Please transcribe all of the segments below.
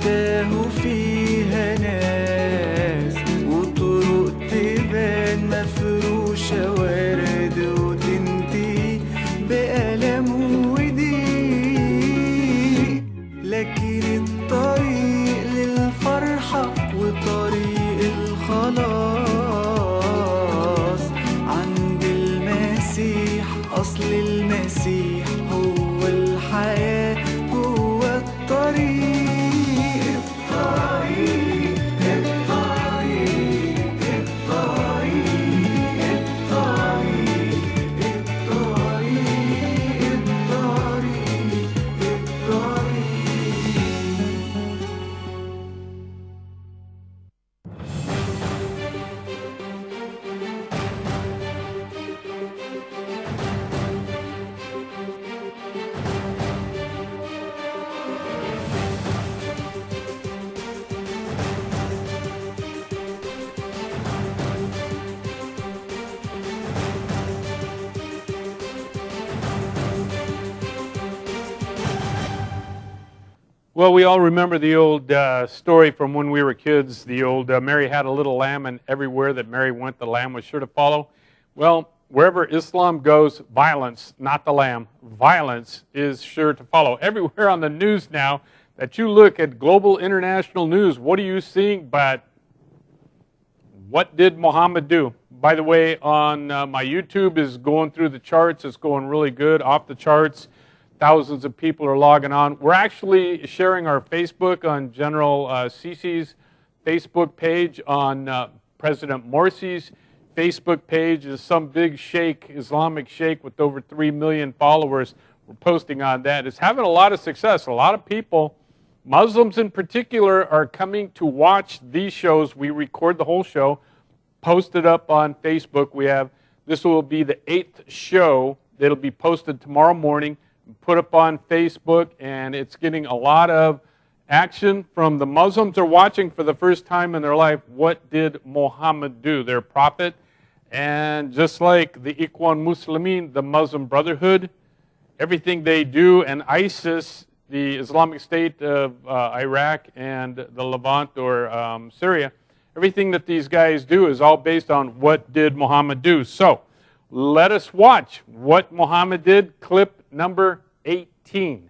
تاهوا فيها ناس وطرق تبان مفروشة ورد وتنتهي بألم وضيق، لكن الطريق للفرحة وطريق الخلاص عند المسيح. أصل المسيح هو الحياة، هو الطريق. Well, we all remember the old story from when we were kids, the old Mary had a little lamb, and everywhere that Mary went, the lamb was sure to follow. Well, wherever Islam goes, violence, not the lamb, violence is sure to follow. Everywhere on the news now that you look at global international news, what are you seeing but what did Muhammad do? By the way, on my YouTube is going through the charts. It's going really good, off the charts. Thousands of people are logging on. We're actually sharing our Facebook on General Sisi's Facebook page, on President Morsi's Facebook page. Is some big sheikh, Islamic sheikh with over 3 million followers. We're posting on that. It's having a lot of success. A lot of people, Muslims in particular, are coming to watch these shows. We record the whole show, post it up on Facebook. This will be the 8th show that'll be posted tomorrow morning, put up on Facebook, and it's getting a lot of action from the Muslims. Are watching for the first time in their life, what did Muhammad do, their prophet? And just like the Ikhwan Muslimin, the Muslim Brotherhood, everything they do, and ISIS, the Islamic State of Iraq and the Levant or Syria, everything that these guys do is all based on what did Muhammad do. So let us watch what Muhammad did, clip number 18.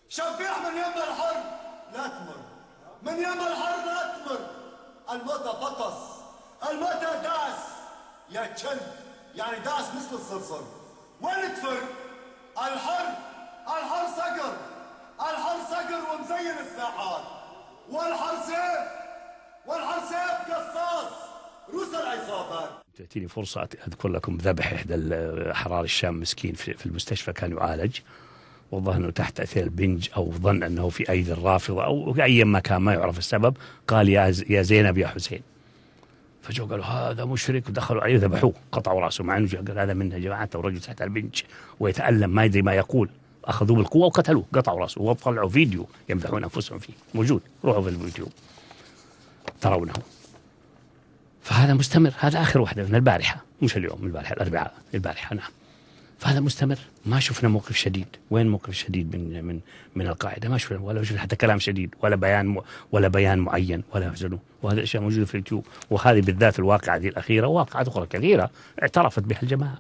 شبيح من يم الحر لا تمر، من يم الحر لا تمر، الموتى بطس، الموتى داس، يا كلب، يعني داس مثل الصرصر، وين تفر؟ الحر صقر، الحر صقر ومزين الساحات، والحر سيف قصاص، روس العصابات. تأتيني فرصة أذكر لكم ذبح إحدى الأحرار الشام مسكين في المستشفى، كان يعالج، والظاهر أنه تحت تأثير البنج أو ظن أنه في أيدي الرافضة أو أي مكان ما يعرف السبب. قال يا زينب يا حسين، فجوا قالوا هذا مشرك، ودخلوا عليه ذبحوه، قطعوا رأسه، مع أنه قال هذا منها جماعة، ورجل تحت البنج ويتألم ما يدري ما يقول، أخذوه بالقوة وقتلوه، قطعوا رأسه، وطلعوا فيديو يمدحون أنفسهم فيه، موجود، روحوا في الفيديو ترونه. فهذا مستمر، هذا آخر واحدة من البارحة، مش اليوم، البارحة الأربعاء، البارحة نعم. فهذا مستمر، ما شفنا موقف شديد. وين موقف شديد من القاعدة؟ ما شفنا، ولا شفنا حتى كلام شديد، ولا بيان معين، ولا يحزنوا. وهذه الأشياء موجودة في اليوتيوب، وهذه بالذات الواقعة دي الأخيرة، وواقعات أخرى كثيرة اعترفت بها الجماعة.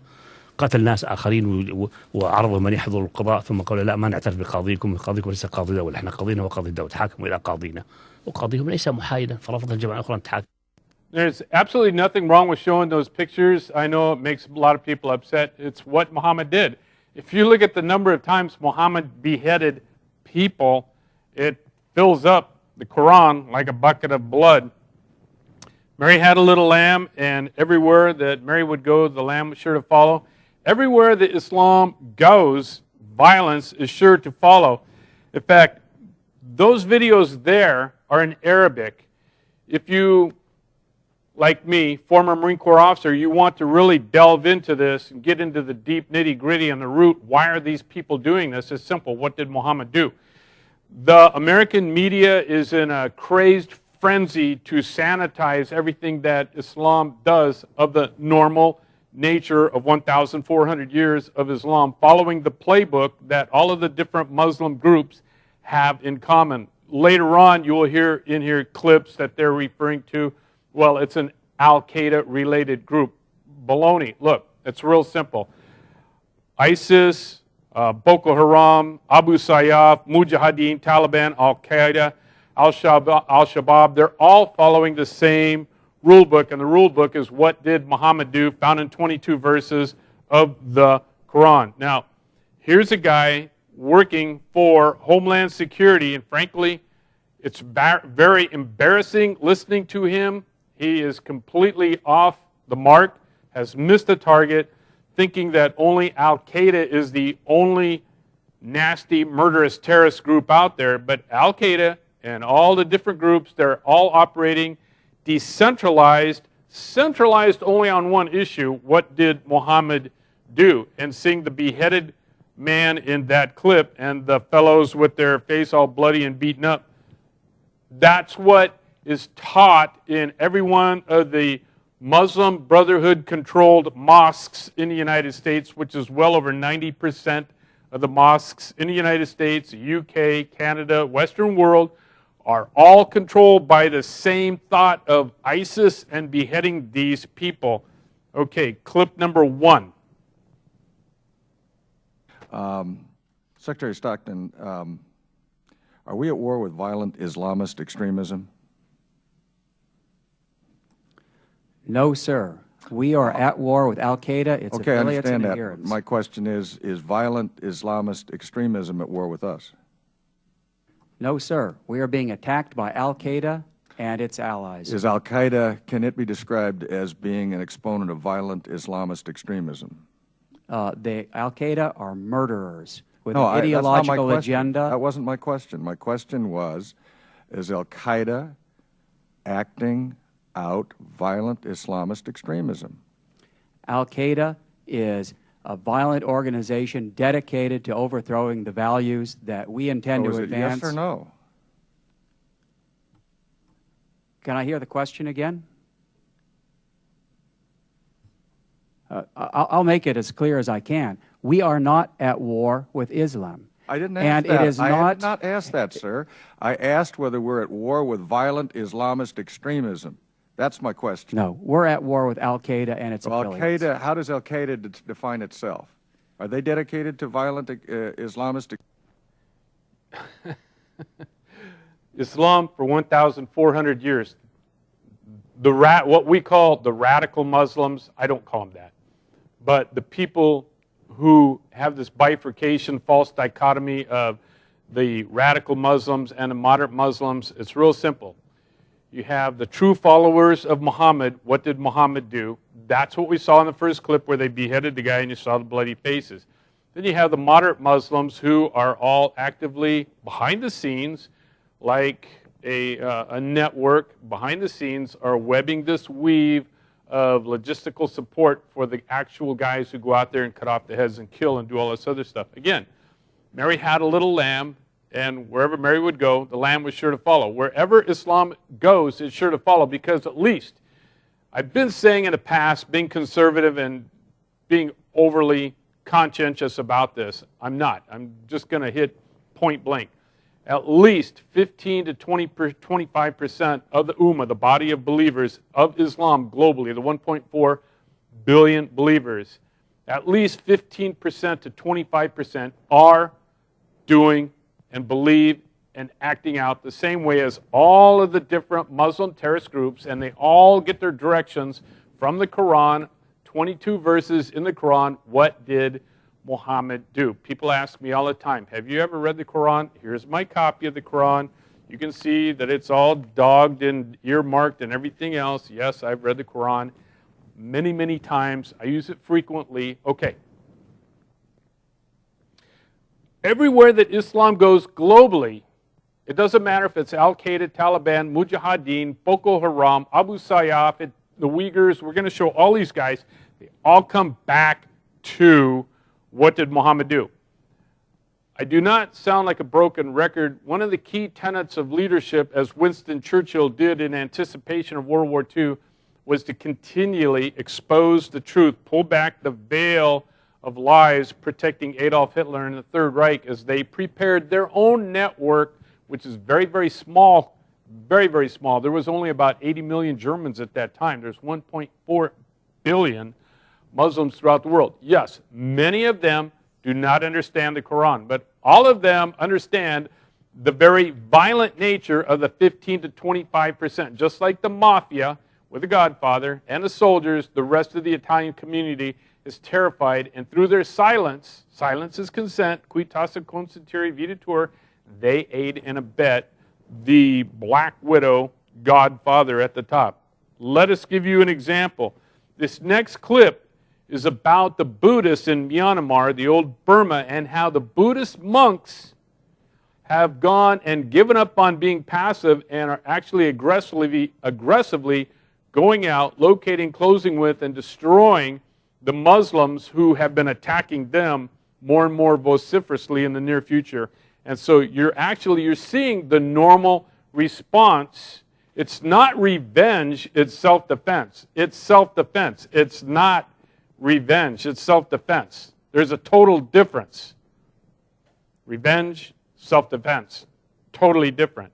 قتل ناس آخرين وعرضوا من يحضر القضاء، ثم قالوا لا، ما نعترف بقاضيكم، قاضيكم ليس قاضي دولة، احنا قاضينا وقاضي الدولة، تحاكموا إلى قاضينا، وقاضيهم ليس محايدا، فرفض الجماعة الأخرى أن تحاكم. There's absolutely nothing wrong with showing those pictures. I know it makes a lot of people upset. It's what Muhammad did. If you look at the number of times Muhammad beheaded people, it fills up the Quran like a bucket of blood. Mary had a little lamb, and everywhere that Mary would go, the lamb was sure to follow. Everywhere that Islam goes, violence is sure to follow. In fact, those videos there are in Arabic. If you like me, former Marine Corps officer, you want to really delve into this and get into the deep nitty-gritty and the root. Why are these people doing this? It's simple. What did Muhammad do? The American media is in a crazed frenzy to sanitize everything that Islam does of the normal nature of 1,400 years of Islam, following the playbook that all of the different Muslim groups have in common. Later on, you will hear in here clips that they're referring to, well, it's an Al-Qaeda related group. Baloney. Look, it's real simple. ISIS, Boko Haram, Abu Sayyaf, Mujahideen, Taliban, Al-Qaeda, Al-Shabaab, they're all following the same rule book, and the rule book is What Did Muhammad Do, found in 22 verses of the Quran. Now, here's a guy working for Homeland Security, and frankly, it's very embarrassing listening to him. He is completely off the mark, has missed the target, thinking that only Al-Qaeda is the only nasty, murderous terrorist group out there. But Al-Qaeda and all the different groups, they're all operating decentralized, centralized only on one issue: what did Muhammad do? And seeing the beheaded man in that clip and the fellows with their face all bloody and beaten up, that's what is taught in every one of the Muslim Brotherhood-controlled mosques in the United States, which is well over 90% of the mosques in the United States, the UK, Canada, Western world, are all controlled by the same thought of ISIS and beheading these people. Okay, clip number 1. Secretary Stockton, are we at war with violent Islamist extremism? No, sir. We are at war with Al-Qaeda, its Okay, I affiliates understand and that. adherents. My question is violent Islamist extremism at war with us? No, sir. We are being attacked by Al-Qaeda and its allies. Is Al-Qaeda, can it be described as being an exponent of violent Islamist extremism? The Al-Qaeda are murderers with No, an that's not my ideological question. agenda. That wasn't my question. My question was, is Al-Qaeda acting out violent Islamist extremism? Al-Qaeda is a violent organization dedicated to overthrowing the values that we intend So to is it advance. yes or no? Can I hear the question again? I'll make it as clear as I can. We are not at war with Islam. I didn't ask And that. it is I did not ask that, sir. I asked whether we're at war with violent Islamist extremism. That's my question. No, we're at war with Al-Qaeda and its Well, affiliates. Al-Qaeda, how does Al-Qaeda define itself? Are they dedicated to violent Islamist? Islam for 1,400 years. What we call the radical Muslims, I don't call them that, but the people who have this bifurcation, false dichotomy of the radical Muslims and the moderate Muslims, it's real simple. You have the true followers of Muhammad. What did Muhammad do? That's what we saw in the first clip where they beheaded the guy and you saw the bloody faces. Then you have the moderate Muslims who are all actively behind the scenes, like a network behind the scenes, are webbing this weave of logistical support for the actual guys who go out there and cut off the heads and kill and do all this other stuff. Again, Mary had a little lamb, and wherever Mary would go, the lamb was sure to follow. Wherever Islam goes, it's sure to follow, because at least, I've been saying in the past, being conservative and being overly conscientious about this. I'm not. I'm just going to hit point blank. At least 15 to 25% of the Ummah, the body of believers of Islam globally, the 1.4 billion believers, at least 15% to 25% are doing and believe and acting out the same way as all of the different Muslim terrorist groups, and they all get their directions from the Quran, 22 verses in the Quran. What did Muhammad do? People ask me all the time, have you ever read the Quran? Here's my copy of the Quran. You can see that it's all dogged and earmarked and everything else. Yes, I've read the Quran many, many times. I use it frequently. Okay. Everywhere that Islam goes globally, it doesn't matter if it's Al-Qaeda, Taliban, Mujahideen, Boko Haram, Abu Sayyaf, it the Uyghurs. We're going to show all these guys. They all come back to what did Muhammad do? I do not sound like a broken record. One of the key tenets of leadership, as Winston Churchill did in anticipation of World War II, was to continually expose the truth, pull back the veil of lies protecting Adolf Hitler and the Third Reich as they prepared their own network, which is very, very small, very, very small. There was only about 80 million Germans at that time. There's 1.4 billion Muslims throughout the world. Yes, many of them do not understand the Quran, but all of them understand the very violent nature of the 15 to 25%. Just like the mafia with the Godfather and the soldiers, the rest of the Italian community is terrified, and through their silence, silence is consent, qui tacit consentire videtur, they aid and abet the Black Widow Godfather at the top. Let us give you an example. This next clip is about the Buddhists in Myanmar, the old Burma, and how the Buddhist monks have gone and given up on being passive and are actually aggressively going out, locating, closing with, and destroying the Muslims who have been attacking them more and more vociferously in the near future. And so you're seeing the normal response. It's not revenge, it's self-defense. It's self-defense. It's not revenge, it's self-defense. There's a total difference. Revenge, self-defense, totally different.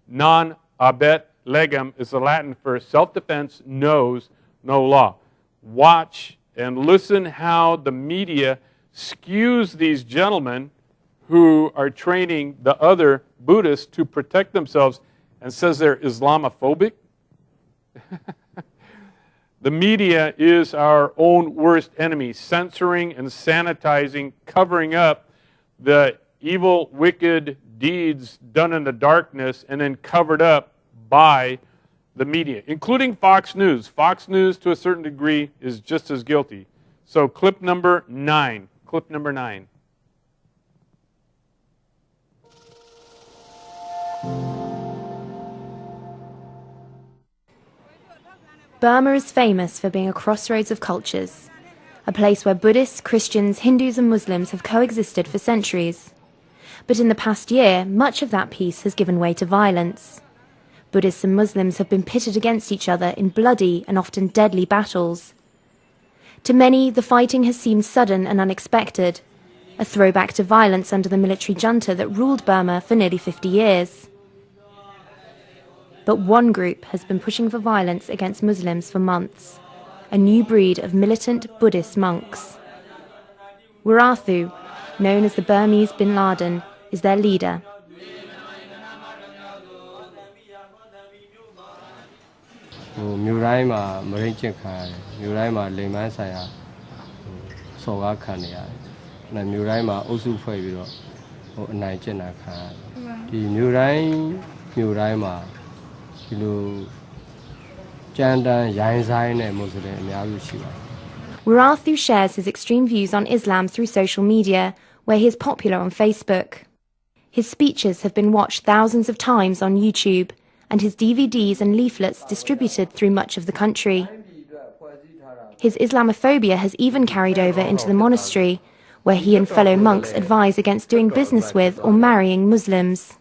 Non habet legem is the Latin for self-defense knows no law. Watch and listen how the media skews these gentlemen who are training the other Buddhists to protect themselves and says they're Islamophobic. The media is our own worst enemy, censoring and sanitizing, covering up the evil, wicked deeds done in the darkness and then covered up by the media, including Fox News. Fox News, to a certain degree, is just as guilty. So clip number 9. Clip number 9. Burma is famous for being a crossroads of cultures, a place where Buddhists, Christians, Hindus and Muslims have coexisted for centuries. But in the past year, much of that peace has given way to violence. Buddhists and Muslims have been pitted against each other in bloody and often deadly battles. To many, the fighting has seemed sudden and unexpected, a throwback to violence under the military junta that ruled Burma for nearly 50 years. But one group has been pushing for violence against Muslims for months, a new breed of militant Buddhist monks. Warathu, known as the Burmese Bin Laden, is their leader. Warathu shares his extreme views on Islam through social media, where he is popular on Facebook. His speeches have been watched thousands of times on YouTube, and his DVDs and leaflets distributed through much of the country. His Islamophobia has even carried over into the monastery, where he and fellow monks advise against doing business with or marrying Muslims.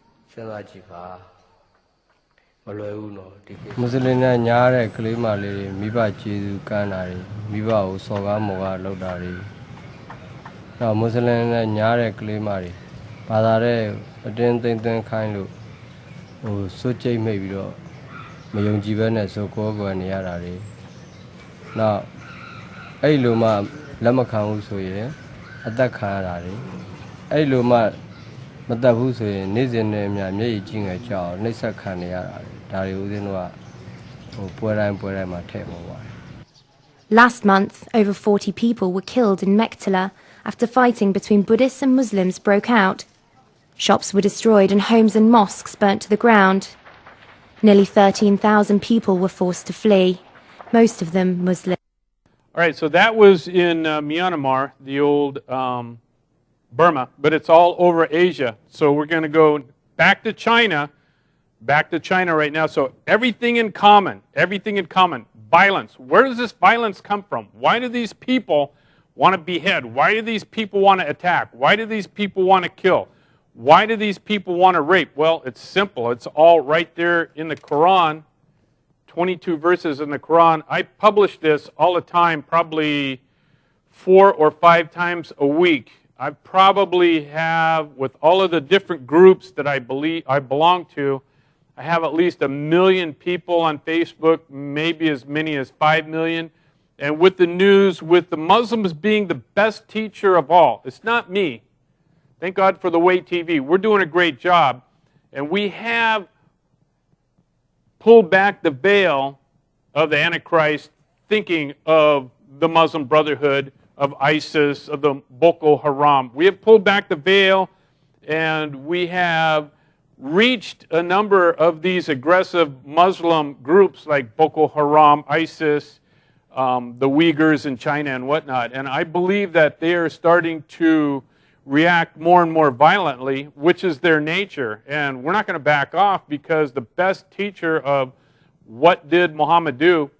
Last month, over 40 people were killed in Mektela after fighting between Buddhists and Muslims broke out. Shops were destroyed and homes and mosques burnt to the ground. Nearly 13,000 people were forced to flee, most of them Muslim. All right, so that was in Myanmar, the old Burma, but it's all over Asia. So we're going to go back to China Back to China right now. So everything in common, violence. Where does this violence come from? Why do these people want to behead? Why do these people want to attack? Why do these people want to kill? Why do these people want to rape? Well, it's simple. It's all right there in the Quran, 22 verses in the Quran. I publish this all the time, probably 4 or 5 times a week. I probably have, with all of the different groups that I belong to, I have at least 1 million people on Facebook, maybe as many as 5 million. And with the news, with the Muslims being the best teacher of all, it's not me. Thank God for the Way TV. We're doing a great job. And we have pulled back the veil of the Antichrist, thinking of the Muslim Brotherhood, of ISIS, of the Boko Haram. We have pulled back the veil, and we have reached a number of these aggressive Muslim groups like Boko Haram, ISIS, the Uyghurs in China and whatnot. And I believe that they are starting to react more and more violently, which is their nature. And we're not going to back off, because the best teacher of what did Muhammad do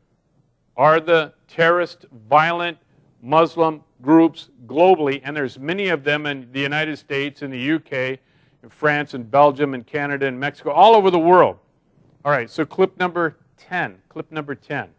are the terrorist, violent Muslim groups globally. And there's many of them in the United States, in the UK, in France, and Belgium, and Canada, and Mexico, all over the world. All right, so clip number 10. Clip number 10.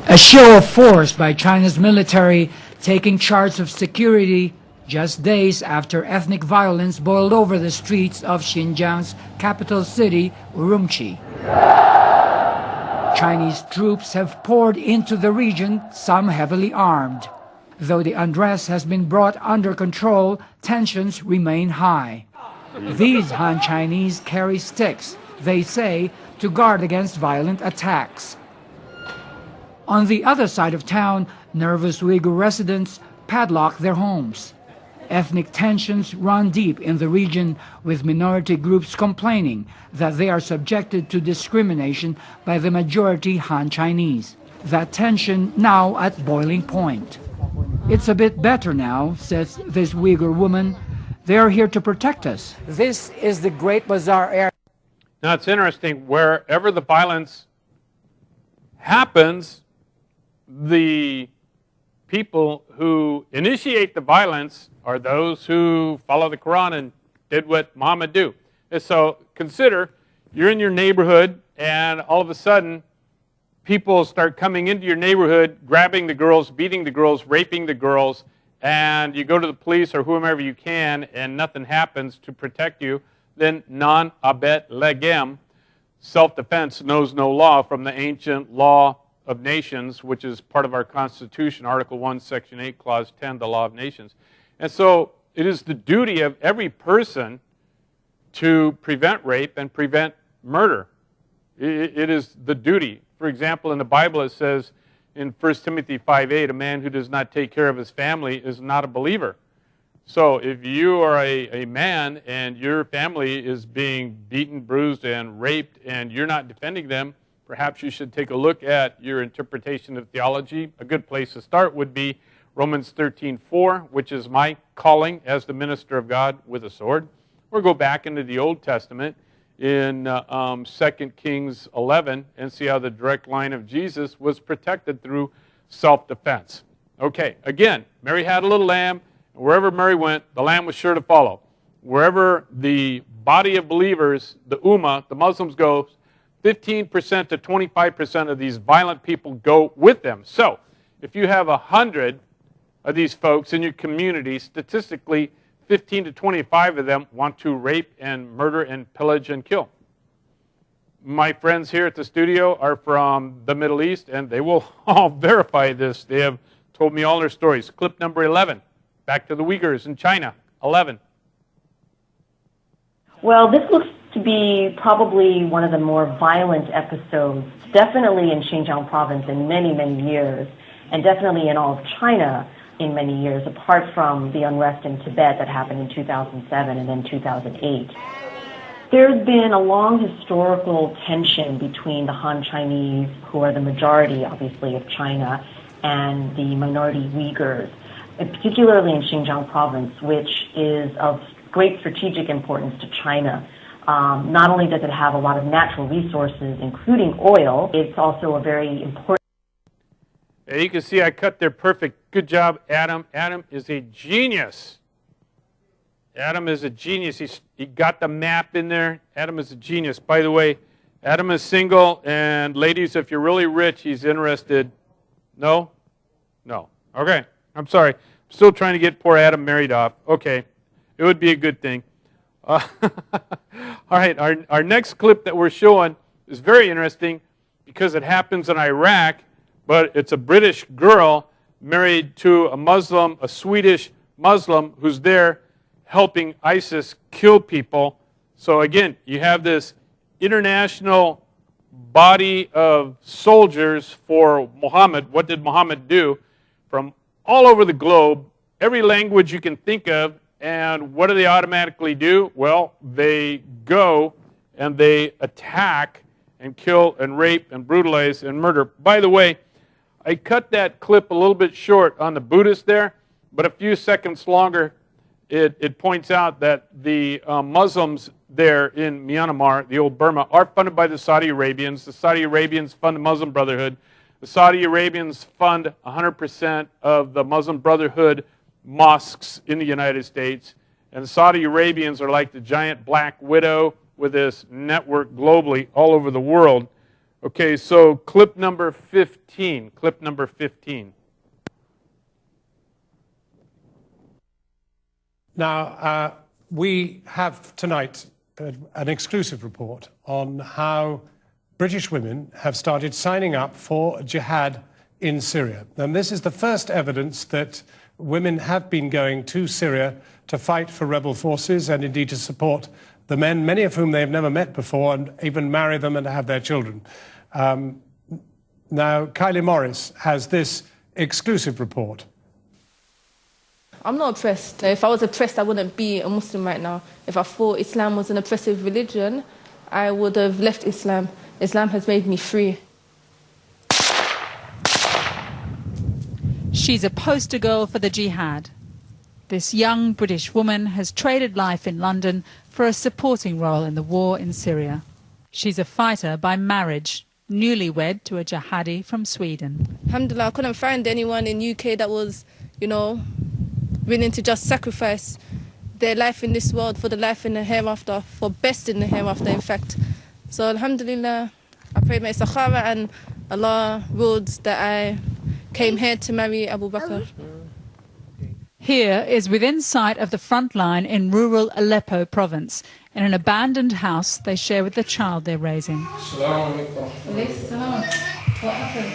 A show of force by China's military taking charge of security just days after ethnic violence boiled over the streets of Xinjiang's capital city, Urumqi. Chinese troops have poured into the region, some heavily armed. Though the unrest has been brought under control, tensions remain high. These Han Chinese carry sticks, they say, to guard against violent attacks. On the other side of town, nervous Uyghur residents padlock their homes. Ethnic tensions run deep in the region, with minority groups complaining that they are subjected to discrimination by the majority Han Chinese. That tension now at boiling point. It's a bit better now, says this Uyghur woman. They are here to protect us. This is the Great Bazaar area. Now, it's interesting. Wherever the violence happens, the people who initiate the violence are those who follow the Quran and did what Muhammad do. And so consider, you're in your neighborhood, and all of a sudden, people start coming into your neighborhood, grabbing the girls, beating the girls, raping the girls, and you go to the police or whomever you can, and nothing happens to protect you, then non abet legem, self-defense knows no law, from the ancient law of nations, which is part of our Constitution, Article 1, Section 8, Clause 10, the law of nations. And so it is the duty of every person to prevent rape and prevent murder. It is the duty. For example, in the Bible it says in 1 Timothy 5:8, a man who does not take care of his family is not a believer. So if you are a man and your family is being beaten, bruised, and raped, and you're not defending them, perhaps you should take a look at your interpretation of theology. A good place to start would be Romans 13:4, which is my calling as the minister of God with a sword. Or go back into the Old Testament in 2 Kings 11 and see how the direct line of Jesus was protected through self-defense. Okay, again, Mary had a little lamb, and wherever Mary went, the lamb was sure to follow. Wherever the body of believers, the Ummah, the Muslims go, 15% to 25% of these violent people go with them. So, if you have 100 of these folks in your community, statistically, 15 to 25 of them want to rape and murder and pillage and kill. My friends here at the studio are from the Middle East, and they will all verify this. They have told me all their stories. Clip number 11, back to the Uyghurs in China, 11. Well, this looks to be probably one of the more violent episodes, definitely in Xinjiang province in many, many years, and definitely in all of China in many years, apart from the unrest in Tibet that happened in 2007 and then 2008. There's been a long historical tension between the Han Chinese, who are the majority, obviously, of China, and the minority Uyghurs. and particularly in Xinjiang province, which is of great strategic importance to China. Not only does it have a lot of natural resources, including oil, it's also a very important. Yeah, you can see I cut there perfect. Good job, Adam. Adam is a genius. Adam is a genius. He got the map in there. Adam is a genius. By the way, Adam is single, and ladies, if you're really rich, he's interested. No? No. Okay. I'm sorry. I'm still trying to get poor Adam married off. Okay. It would be a good thing. All right. Our next clip that we're showing is very interesting because it happens in Iraq, but it's a British girl married to a Muslim, a Swedish Muslim, who's there helping ISIS kill people. So again, you have this international body of soldiers for Muhammad. What did Muhammad do? From all over the globe, every language you can think of, and what do they automatically do? Well, they go and they attack and kill and rape and brutalize and murder. By the way, I cut that clip a little bit short on the Buddhist there, but a few seconds longer, it points out that the Muslims there in Myanmar, the old Burma, are funded by the Saudi Arabians. The Saudi Arabians fund the Muslim Brotherhood. The Saudi Arabians fund 100% of the Muslim Brotherhood mosques in the United States. And the Saudi Arabians are like the giant black widow with this network globally all over the world. Okay, so clip number 15. Clip number 15. Now, we have tonight an exclusive report on how British women have started signing up for jihad in Syria. And this is the first evidence that women have been going to Syria to fight for rebel forces and indeed to support the men, many of whom they have never met before, and even marry them and have their children. Now, Kylie Morris has this exclusive report. I'm not oppressed. If I was oppressed, I wouldn't be a Muslim right now. If I thought Islam was an oppressive religion, I would have left Islam. Islam has made me free. She's a poster girl for the jihad. This young British woman has traded life in London for a supporting role in the war in Syria. She's a fighter by marriage, newlywed to a jihadi from Sweden. Alhamdulillah, I couldn't find anyone in UK that was, willing to just sacrifice their life in this world for the life in the hereafter, for best in the hereafter, in fact. So alhamdulillah, I prayed my istikhara and Allah ruled that I came here to marry Abu Bakr. Here is within sight of the front line in rural Aleppo province, in an abandoned house they share with the child they're raising. What happened?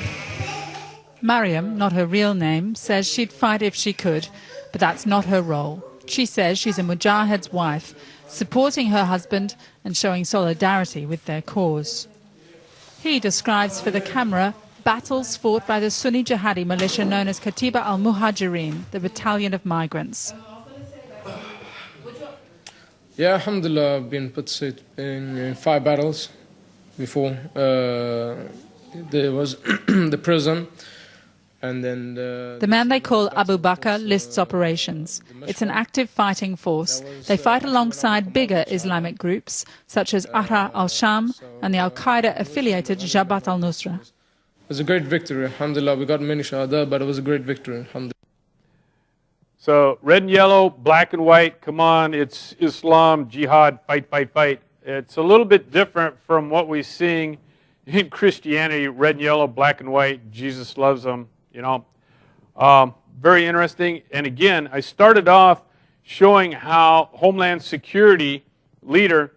Mariam, not her real name, says she'd fight if she could, but that's not her role. She says she's a mujahid's wife, supporting her husband and showing solidarity with their cause. He describes for the camera battles fought by the Sunni jihadi militia known as Katiba al-Muhajirin, the battalion of migrants. Yeah, alhamdulillah, I've been participating in 5 battles before. There was the prison, and then the man they call Abu Bakr lists operations. It's an active fighting force. They fight alongside bigger Islamic groups, such as Ahrar al-Sham and the al-Qaeda-affiliated Jabhat al-Nusra. it was a great victory, alhamdulillah. We got many shahada, but it was a great victory, alhamdulillah. So red and yellow, black and white, come on, it's Islam, jihad, fight, fight, fight. It's a little bit different from what we're seeing in Christianity, red and yellow, black and white, Jesus loves them, Very interesting. And again, I started off showing how Homeland Security leader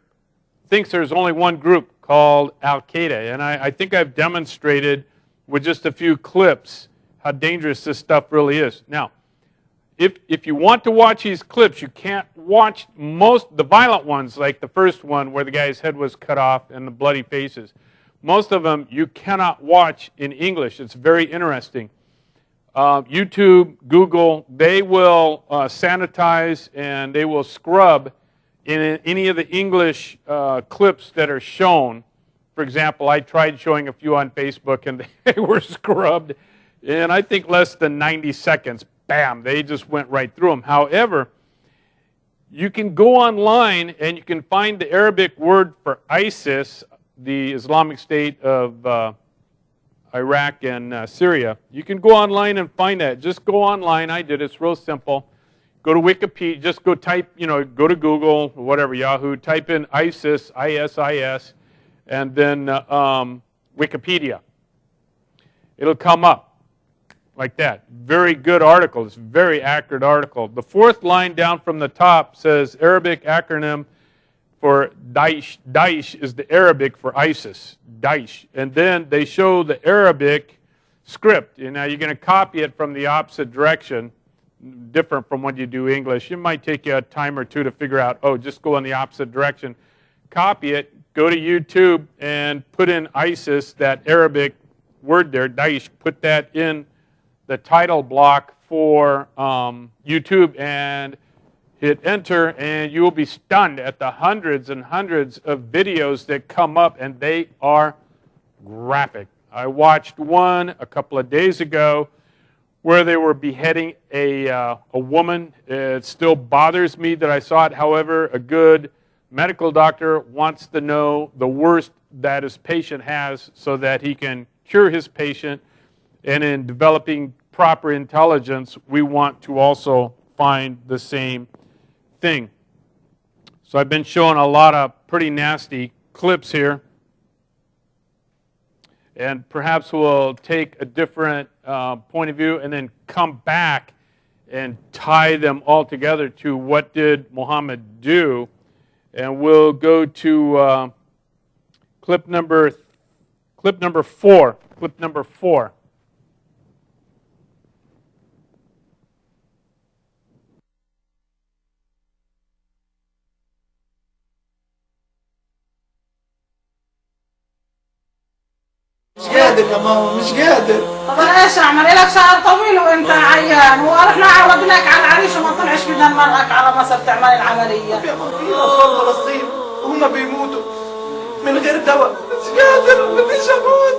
thinks there's only one group called Al-Qaeda. And I think I've demonstrated with just a few clips how dangerous this stuff really is. Now, if you want to watch these clips, you can't watch the violent ones, like the first one where the guy's head was cut off and the bloody faces. Most of them you cannot watch in English. It's very interesting. YouTube, Google, they will sanitize and they will scrub in any of the English clips that are shown. For example, I tried showing a few on Facebook and they were scrubbed in, I think, less than 90 seconds. bam, they just went right through them. However, you can go online and you can find the Arabic word for ISIS, the Islamic State of Iraq and Syria. You can go online and find that. Just go online. I did. It's real simple. Go to Wikipedia. Just go type, go to Google, whatever, Yahoo. Type in ISIS, ISIS, and then Wikipedia. It'll come up like that. Very good article. It's a very accurate article. The fourth line down from the top says Arabic acronym for Daesh. Daesh is the Arabic for ISIS. Daesh. And then they show the Arabic script. Now you're going to copy it from the opposite direction, different from when you do English. It might take you a time or two to figure out, oh, just go in the opposite direction. Copy it, go to YouTube, and put in ISIS, that Arabic word there, Daesh, put that in the title block for YouTube and hit enter, and you will be stunned at the hundreds and hundreds of videos that come up, and they are graphic. I watched one a couple of days ago where they were beheading a woman. It still bothers me that I saw it. However, a good medical doctor wants to know the worst that his patient has so that he can cure his patient. And in developing proper intelligence, we want to also find the same thing. So I've been showing a lot of pretty nasty clips here. And perhaps we'll take a different point of view and then come back and tie them all together to what did Muhammad do. And we'll go to clip number 4. Clip number 4. مش قادر يا ماما مش قادر. طب انا ايش اعمل؟ لك شعر طويل وانت عيان، ورحنا عوض لك على العريش وما طلعش بدنا نمرقك على مصر تعمل العمليه. يا ماما في اطفال فلسطين وهم بيموتوا من غير دواء. مش قادر بديش اموت.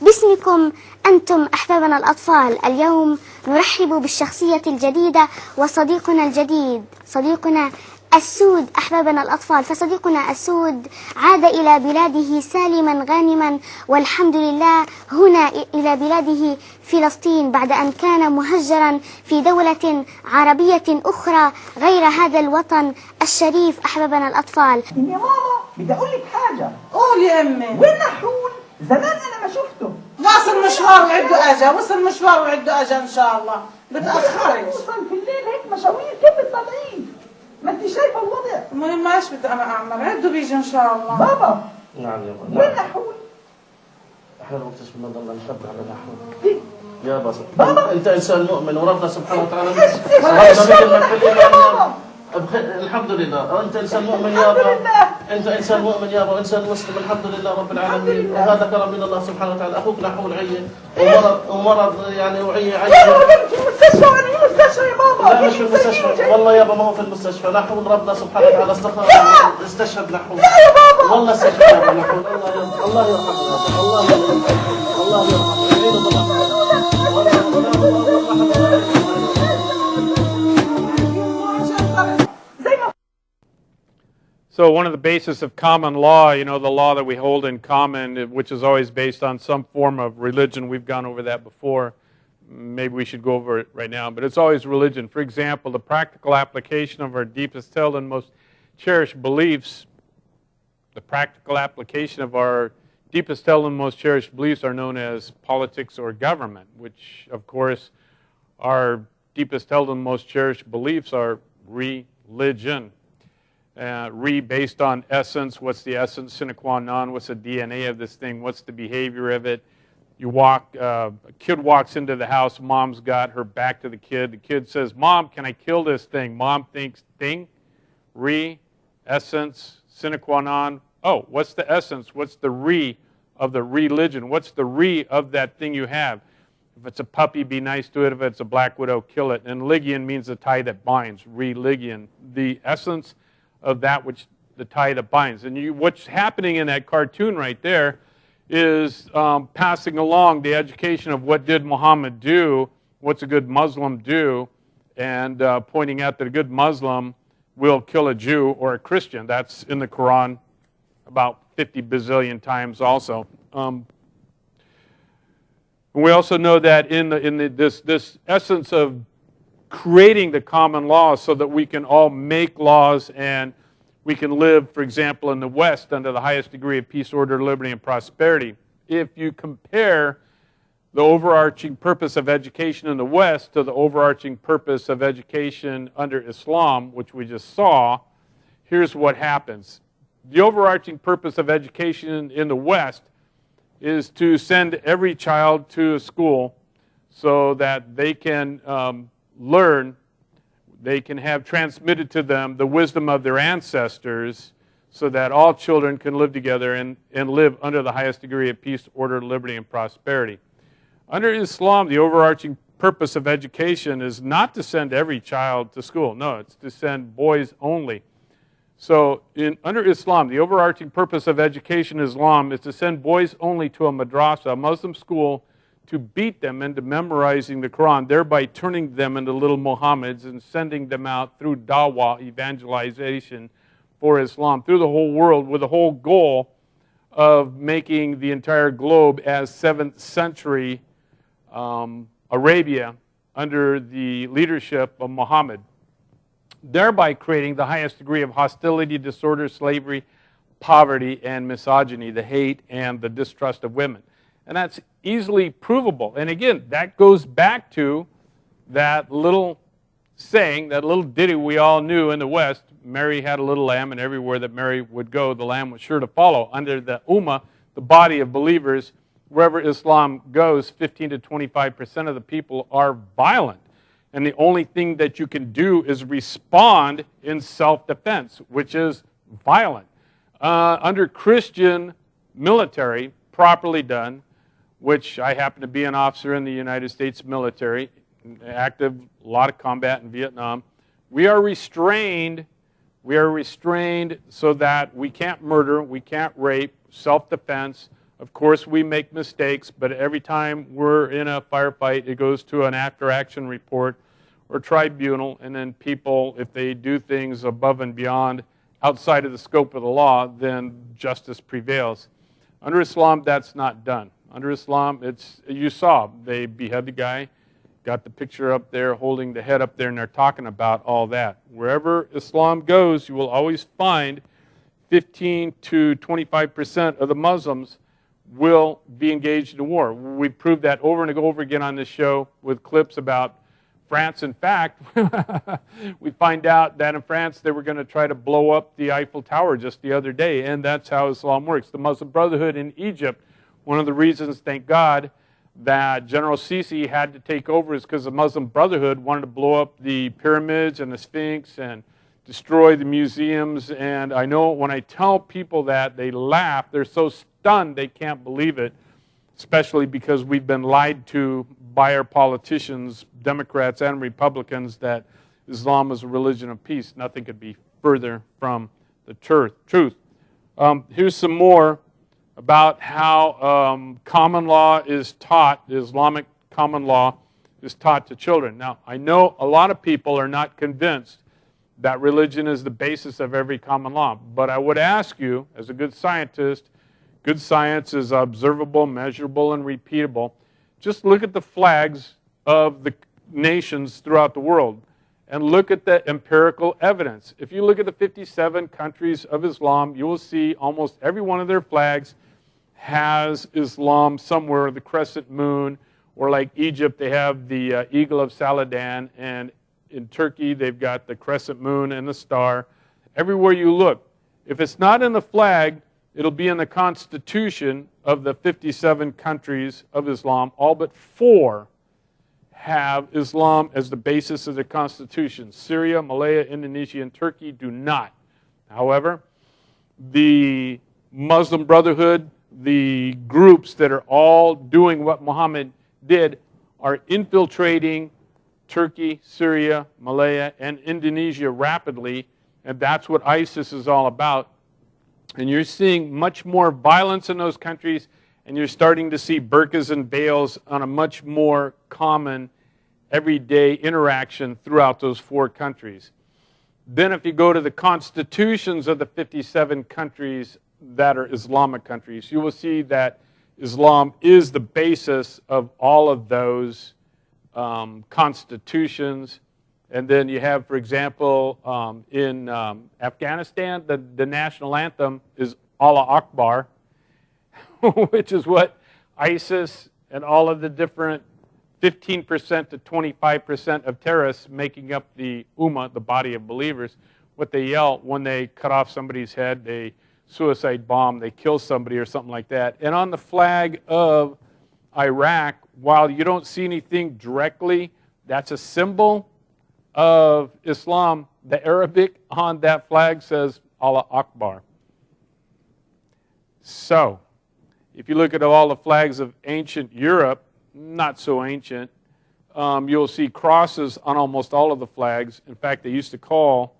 باسمكم أنتم أحبابنا الأطفال، اليوم نرحب بالشخصية الجديدة وصديقنا الجديد، صديقنا السود. أحبابنا الأطفال، فصديقنا السود عاد إلى بلاده سالما غانما والحمد لله، هنا إلى بلاده فلسطين بعد أن كان مهجرا في دولة عربية أخرى غير هذا الوطن الشريف. أحبابنا الأطفال، يا ماما بدي أقول لك حاجة. قول يا أمي. وين نحول؟ زمان أنا ما شفته. واصل مشوار وعده أجا، وصل مشوار وعده أجا إن شاء الله. بتأخرش. وصل في الليل هيك مشاوير كيف طالعين؟ ما أنت شايفة الوضع. ما إيش بدي أنا أعمل؟ عده بيجي إن شاء الله. بابا. نعم يا بابا. وين نحول؟ احنا بنقسم من الله نشبع على نحول. يا بابا انت انسان مؤمن وربنا سبحانه وتعالى الحمد لله. انت انسان مؤمن يابا، انت انسان مؤمن يابا وانسان مسلم. الحمد لله رب العالمين، وهذا كرم من الله سبحانه وتعالى. اخوك نحول عيه ومرض يعني وعيه عيه. في المستشفى. انا في المستشفى يا بابا. لا مش في المستشفى والله يابا، ما هو في المستشفى. نحول ربنا سبحانه وتعالى استشهد نحول. لا يا بابا والله استشهد يابا نحول. الله يرحمه. الله يرحمه. يعينه بالرحمه. So one of the basis of common law, the law that we hold in common, which is always based on some form of religion. We've gone over that before. Maybe we should go over it right now. But it's always religion. For example, the practical application of our deepest held and most cherished beliefs, the practical application of our deepest held and most cherished beliefs are known as politics or government, which, of course, our deepest held and most cherished beliefs are religion. Based on essence. What's the essence? Sine qua non. What's the DNA of this thing? What's the behavior of it? A kid walks into the house. Mom's got her back to the kid. The kid says, "Mom, can I kill this thing?" Mom thinks, thing, essence, sine qua non. Oh, what's the essence? What's the of the religion? What's the of that thing you have? If it's a puppy, be nice to it. If it's a black widow, kill it. And ligion means the tie that binds, religion, the essence of that which the tie that binds. And what's happening in that cartoon right there is passing along the education of what did Muhammad do, what's a good Muslim do, and pointing out that a good Muslim will kill a Jew or a Christian. That's in the Quran about 50 bazillion times also. We also know that in this essence of creating the common law so that we can all make laws and we can live, for example, in the West under the highest degree of peace, order, liberty, and prosperity. If you compare the overarching purpose of education in the West to the overarching purpose of education under Islam, which we just saw, here's what happens. The overarching purpose of education in the West is to send every child to a school so that they can learn, they can have transmitted to them the wisdom of their ancestors so that all children can live together and live under the highest degree of peace, order, liberty, and prosperity. Under Islam, the overarching purpose of education is not to send every child to school. No, it's to send boys only. So under Islam, the overarching purpose of education in Islam is to send boys only to a madrasa, a Muslim school, to beat them into memorizing the Quran, thereby turning them into little Muhammads and sending them out through dawah, evangelization for Islam, through the whole world with the whole goal of making the entire globe as 7th century Arabia under the leadership of Muhammad, thereby creating the highest degree of hostility, disorder, slavery, poverty, and misogyny, the hate and the distrust of women. And that's easily provable. And again, that goes back to that little saying, that little ditty we all knew in the West, Mary had a little lamb, and everywhere that Mary would go, the lamb was sure to follow. Under the Ummah, the body of believers, wherever Islam goes, 15 to 25% of the people are violent. And the only thing that you can do is respond in self-defense, which is violent. Under Christian military, properly done, which I happen to be an officer in the United States military, active, a lot of combat in Vietnam, we are restrained so that we can't murder, we can't rape, self-defense. Of course, we make mistakes, but every time we're in a firefight, it goes to an after-action report or tribunal, and then people, if they do things above and beyond, outside of the scope of the law, then justice prevails. Under Islam, that's not done. Under Islam, you saw, they behead the guy, got the picture up there, holding the head up there, and they're talking about all that. Wherever Islam goes, you will always find 15 to 25% of the Muslims will be engaged in a war. We've proved that over and over again on this show with clips about France. In fact, we find out that in France they were going to try to blow up the Eiffel Tower just the other day, and that's how Islam works. The Muslim Brotherhood in Egypt, one of the reasons, thank God, that General Sisi had to take over is because the Muslim Brotherhood wanted to blow up the pyramids and the Sphinx and destroy the museums. And I know when I tell people that, they laugh. They're so stunned they can't believe it, especially because we've been lied to by our politicians, Democrats and Republicans, that Islam is a religion of peace. Nothing could be further from the truth. Here's some more about how common law is taught, the Islamic common law is taught to children. Now, I know a lot of people are not convinced that religion is the basis of every common law, but I would ask you, as a good scientist, good science is observable, measurable, and repeatable. Just look at the flags of the nations throughout the world and look at the empirical evidence. If you look at the 57 countries of Islam, you will see almost every one of their flags has Islam somewhere, the crescent moon, or like Egypt, they have the eagle of Saladan, and in Turkey, they've got the crescent moon and the star. Everywhere you look, if it's not in the flag, it'll be in the constitution of the 57 countries of Islam. All but 4 have Islam as the basis of their constitution. Syria, Malaya, Indonesia, and Turkey do not. However, the Muslim Brotherhood, the groups that are all doing what Muhammad did, are infiltrating Turkey, Syria, Malaya, and Indonesia rapidly, and that's what ISIS is all about. And you're seeing much more violence in those countries, and you're starting to see burqas and veils on a much more common everyday interaction throughout those 4 countries. Then if you go to the constitutions of the 57 countries that are Islamic countries, you will see that Islam is the basis of all of those constitutions. And then you have, for example, in Afghanistan, the national anthem is Allah Akbar, which is what ISIS and all of the different 15% to 25% of terrorists making up the Ummah, the body of believers, what they yell when they cut off somebody's head, they suicide bomb, they kill somebody or something like that. And on the flag of Iraq, while you don't see anything directly, that's a symbol of Islam. The Arabic on that flag says Allah Akbar. So, if you look at all the flags of ancient Europe, not so ancient, you'll see crosses on almost all of the flags. In fact, they used to call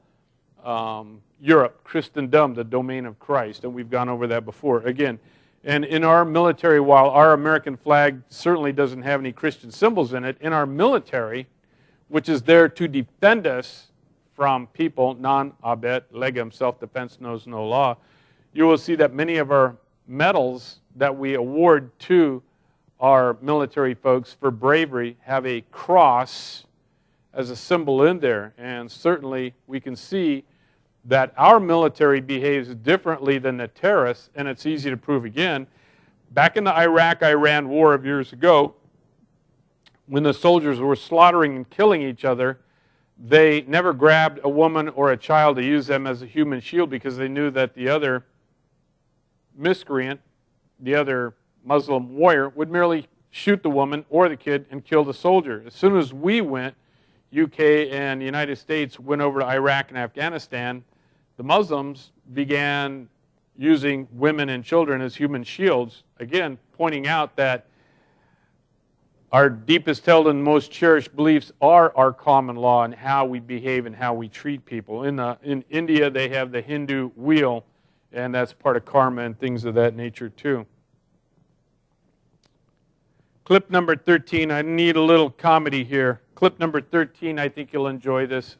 Europe, Christendom, the domain of Christ, and we've gone over that before. Again, and in our military, while our American flag certainly doesn't have any Christian symbols in it, in our military, which is there to defend us from people, non-abet legem, self-defense knows no law, you will see that many of our medals that we award to our military folks for bravery have a cross as a symbol in there. And certainly we can see that our military behaves differently than the terrorists, and it's easy to prove again. Back in the Iraq-Iran war of years ago, when the soldiers were slaughtering and killing each other, they never grabbed a woman or a child to use them as a human shield because they knew that the other miscreant, the other Muslim warrior, would merely shoot the woman or the kid and kill the soldier. As soon as we went, UK and the United States went over to Iraq and Afghanistan, the Muslims began using women and children as human shields, again, pointing out that our deepest held and most cherished beliefs are our common law and how we behave and how we treat people. In India, they have the Hindu wheel, and that's part of karma and things of that nature too. Clip number 13, I need a little comedy here. Clip number 13, I think you'll enjoy this.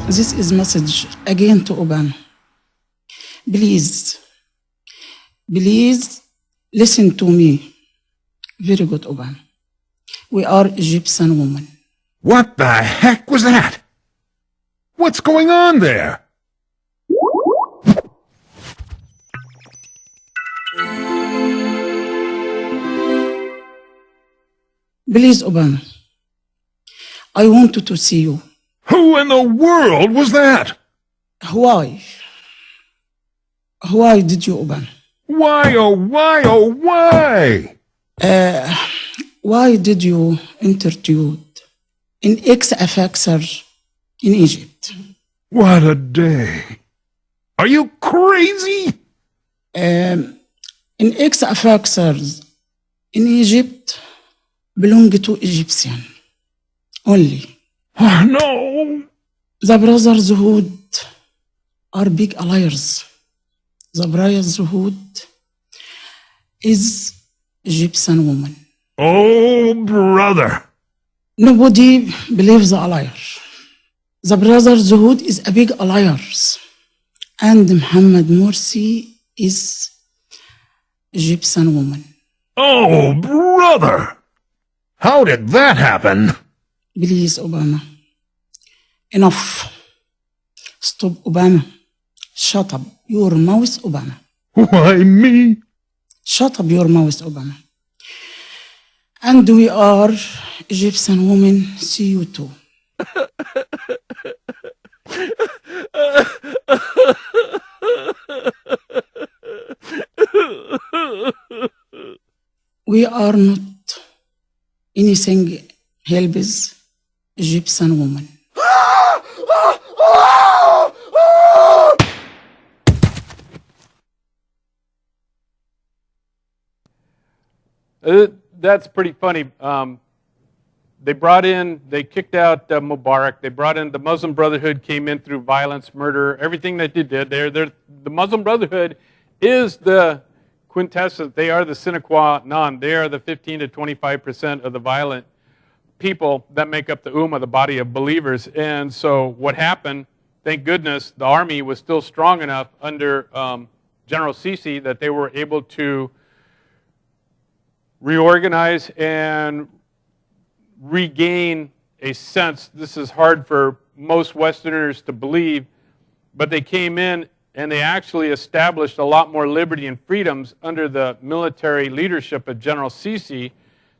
This is message again to Obama. Please listen to me. Very good, Obama. We are Egyptian women. What the heck was that? What's going on there? Please, Obama, I wanted to see you. Who in the world was that? Why? Why did you, Obama? Why, oh, why, oh, why? Why did you intrude in ex-affixer in Egypt? What a day. Are you crazy? In ex-affixers in Egypt belong to Egyptian only. Oh, no. The brothers Zuhud are big liars. The brother Zuhud is Egyptian woman. Oh, brother. Nobody believes a liar. The brother Zuhud is a big liar. And Muhammad Morsi is Egyptian woman. Oh, brother. How did that happen? Please, Obama. Enough. Stop, Obama. Shut up your mouth, Obama. Why me? Shut up your mouth, Obama. And we are Egyptian women. See you too. We are not anything helps Egyptian woman. That's pretty funny. They kicked out Mubarak. They brought in the Muslim Brotherhood, came in through violence, murder, everything that they did. The Muslim Brotherhood is the quintessence. They are the sine qua non. They are the 15 to 25% of the violent people that make up the Ummah, the body of believers. And so what happened, thank goodness, the army was still strong enough under General Sisi that they were able to reorganize and regain a sense. This is hard for most Westerners to believe, but they came in and they actually established a lot more liberty and freedoms under the military leadership of General Sisi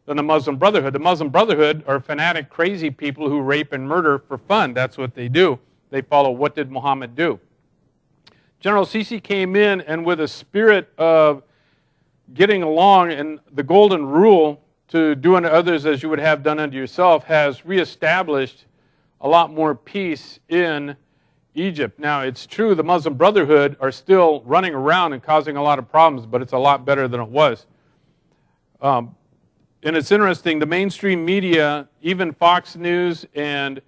than the Muslim Brotherhood. The Muslim Brotherhood are fanatic, crazy people who rape and murder for fun. That's what they do. They follow what did Muhammad do. General Sisi came in and with a spirit of getting along and the golden rule to do unto others as you would have done unto yourself has reestablished a lot more peace in Egypt. Now, it's true the Muslim Brotherhood are still running around and causing a lot of problems, but it's a lot better than it was. And it's interesting, the mainstream media, even Fox News and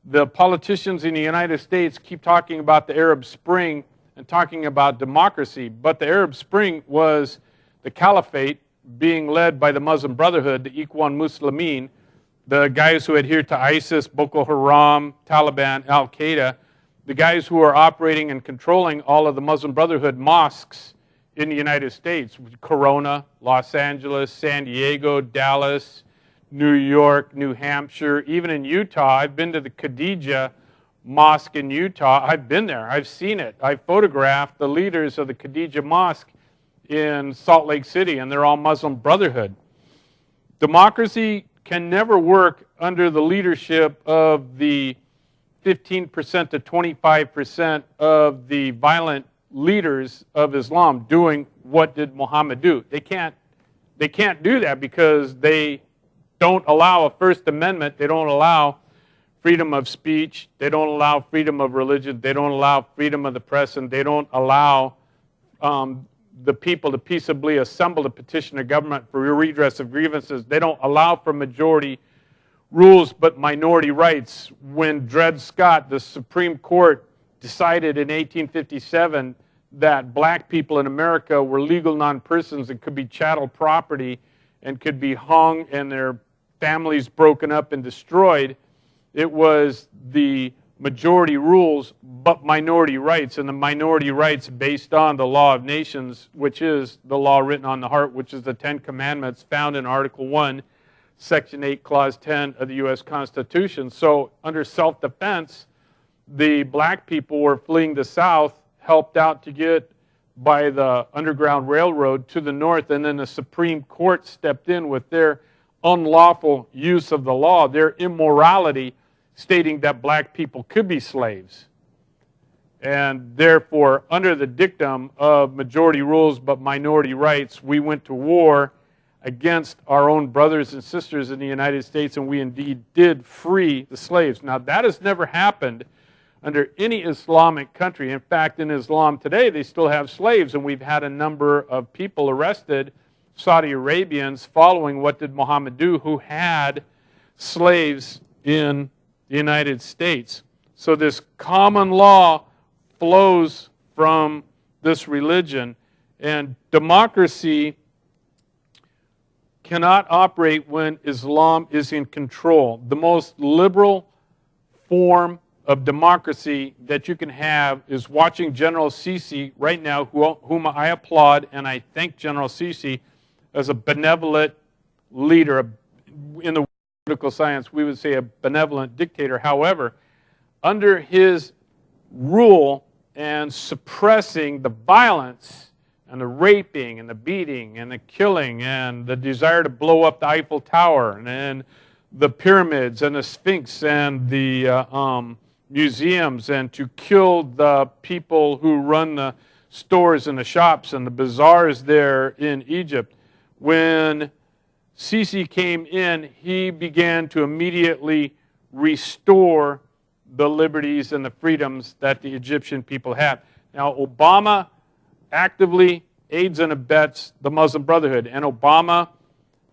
the politicians in the United States keep talking about the Arab Spring and talking about democracy, but the Arab Spring was the caliphate being led by the Muslim Brotherhood, the Ikhwan Muslimin, the guys who adhere to ISIS, Boko Haram, Taliban, Al-Qaeda, the guys who are operating and controlling all of the Muslim Brotherhood mosques in the United States, Corona, Los Angeles, San Diego, Dallas, New York, New Hampshire, even in Utah. I've been to the Khadijah Mosque in Utah. I've been there. I've seen it. I've photographed the leaders of the Khadijah Mosque in Salt Lake City, and they're all Muslim Brotherhood. Democracy can never work under the leadership of the 15% to 25% of the violent leaders of Islam doing what did Muhammad do. They can't do that because they don't allow a First Amendment. They don't allow freedom of speech. They don't allow freedom of religion. They don't allow freedom of the press, and they don't allow the people to peaceably assemble to petition the government for redress of grievances. They don't allow for majority rules but minority rights. When Dred Scott, the Supreme Court, decided in 1857 that black people in America were legal non-persons and could be chattel property and could be hung and their families broken up and destroyed, it was the majority rules but minority rights, and the minority rights based on the law of nations, which is the law written on the heart, which is the 10 Commandments found in Article 1, Section 8, Clause 10 of the U.S. Constitution. So under self-defense, the black people were fleeing the South, helped out to get by the Underground Railroad to the north, and then the Supreme Court stepped in with their unlawful use of the law, their immorality, stating that black people could be slaves. And therefore, under the dictum of majority rules but minority rights, we went to war against our own brothers and sisters in the United States, and we indeed did free the slaves. Now, that has never happened under any Islamic country. In fact, in Islam today, they still have slaves, and we've had a number of people arrested, Saudi Arabians, following what did Muhammad do, who had slaves in the United States. So this common law flows from this religion, and democracy cannot operate when Islam is in control. The most liberal form of democracy that you can have is watching General Sisi right now, whom I applaud, and I thank General Sisi as a benevolent leader. In the political science, we would say a benevolent dictator. However, under his rule and suppressing the violence and the raping and the beating and the killing and the desire to blow up the Eiffel Tower and the pyramids and the Sphinx and the museums, and to kill the people who run the stores and the shops and the bazaars there in Egypt. When Sisi came in, he began to immediately restore the liberties and the freedoms that the Egyptian people had. Now, Obama actively aids and abets the Muslim Brotherhood, and Obama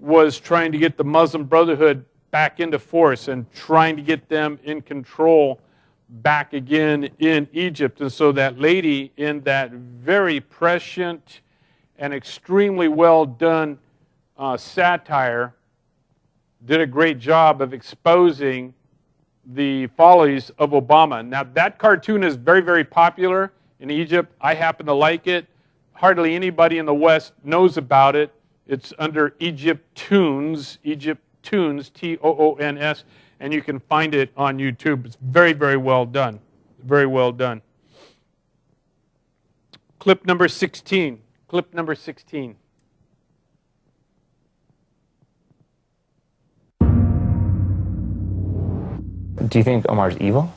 was trying to get the Muslim Brotherhood back into force and trying to get them in control back again in Egypt. And so that lady, in that very prescient and extremely well done satire, did a great job of exposing the follies of Obama. Now, that cartoon is very, very popular in Egypt. I happen to like it. Hardly anybody in the West knows about it. It's under Egyptoons, Toons, and you can find it on YouTube. It's very, very well done. Very well done. Clip number 16. Clip number 16. Do you think Omar's evil?